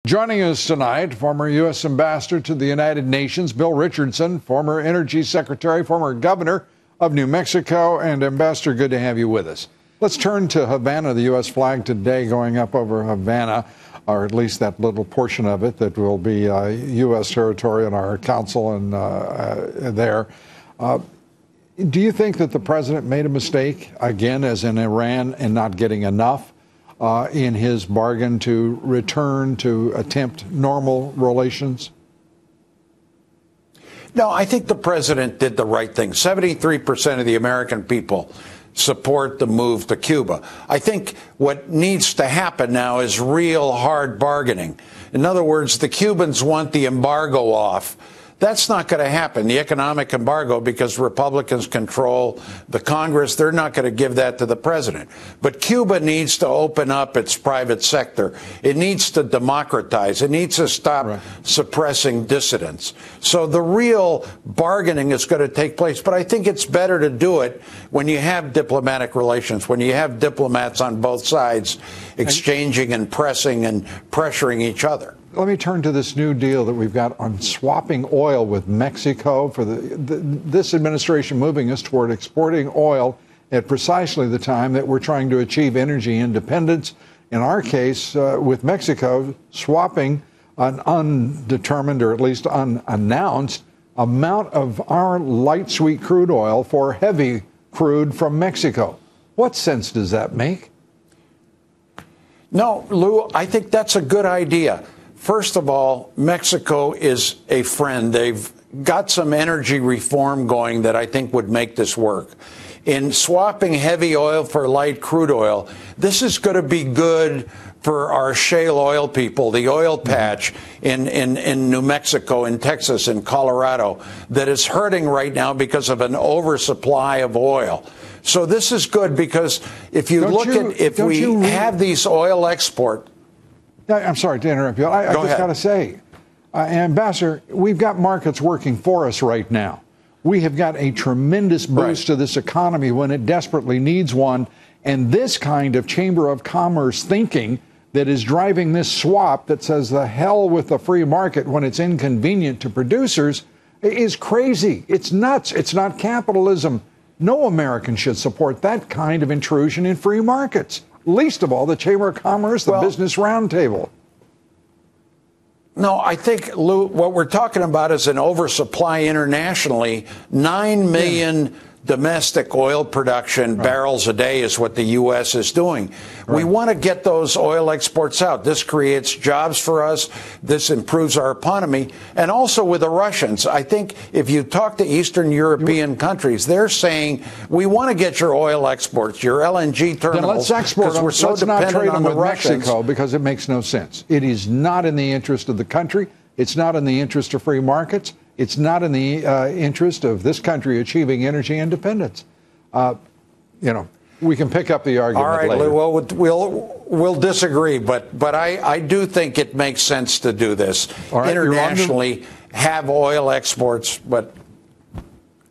Joining us tonight, former U.S. Ambassador to the United Nations, Bill Richardson, former Energy Secretary, former Governor of New Mexico. And Ambassador, good to have you with us. Let's turn to Havana, the U.S. flag today going up over Havana, or at least that little portion of it that will be U.S. territory in our council and there. Do you think that the president made a mistake, again, as in Iran, in not getting enough in his bargain to return to attempt normal relations? No, I think the president did the right thing. 73% of the American people support the move to Cuba. I think what needs to happen now is real hard bargaining. In other words, the Cubans want the embargo off. That's not going to happen, the economic embargo, because Republicans control the Congress. They're not going to give that to the president. But Cuba needs to open up its private sector. It needs to democratize. It needs to stop suppressing dissidents. So the real bargaining is going to take place. But I think it's better to do it when you have diplomatic relations, when you have diplomats on both sides exchanging and pressing and pressuring each other. Let me turn to this new deal that we've got on swapping oil with Mexico for this administration moving us toward exporting oil at precisely the time that we're trying to achieve energy independence. In our case, with Mexico, swapping an undetermined or at least unannounced amount of our light sweet crude oil for heavy crude from Mexico. What sense does that make? No, Lou, I think that's a good idea. First of all, Mexico is a friend. They've got some energy reform going that I think would make this work. In swapping heavy oil for light crude oil, this is going to be good for our shale oil people, the oil patch in New Mexico, in Texas, in Colorado, that is hurting right now because of an oversupply of oil. So this is good because if you have these oil export. I'm sorry to interrupt you. I just got to say, Ambassador, we've got markets working for us right now. We have got a tremendous boost to this economy when it desperately needs one. And this kind of Chamber of Commerce thinking that is driving this swap that says the hell with the free market when it's inconvenient to producers is crazy. It's nuts. It's not capitalism. No American should support that kind of intrusion in free markets. Least of all, the Chamber of Commerce, the Business Roundtable. No, I think, Lou, what we're talking about is an oversupply internationally. 9 million domestic oil production barrels a day is what the U.S. is doing. We want to get those oil exports out. This creates jobs for us. This improves our economy. And also with the Russians, I think if you talk to Eastern European countries, they're saying, we want to get your oil exports, your LNG terminals. Then let's export them. We're so let's not trade them with Russians. Mexico because it makes no sense. It is not in the interest of the country. It's not in the interest of free markets. It's not in the interest of this country achieving energy independence. We can pick up the argument later. All right, well, we'll disagree, but I do think it makes sense to do this internationally, have oil exports, but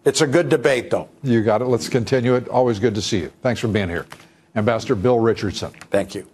it's a good debate, though. You got it. Let's continue it. Always good to see you. Thanks for being here. Ambassador Bill Richardson. Thank you.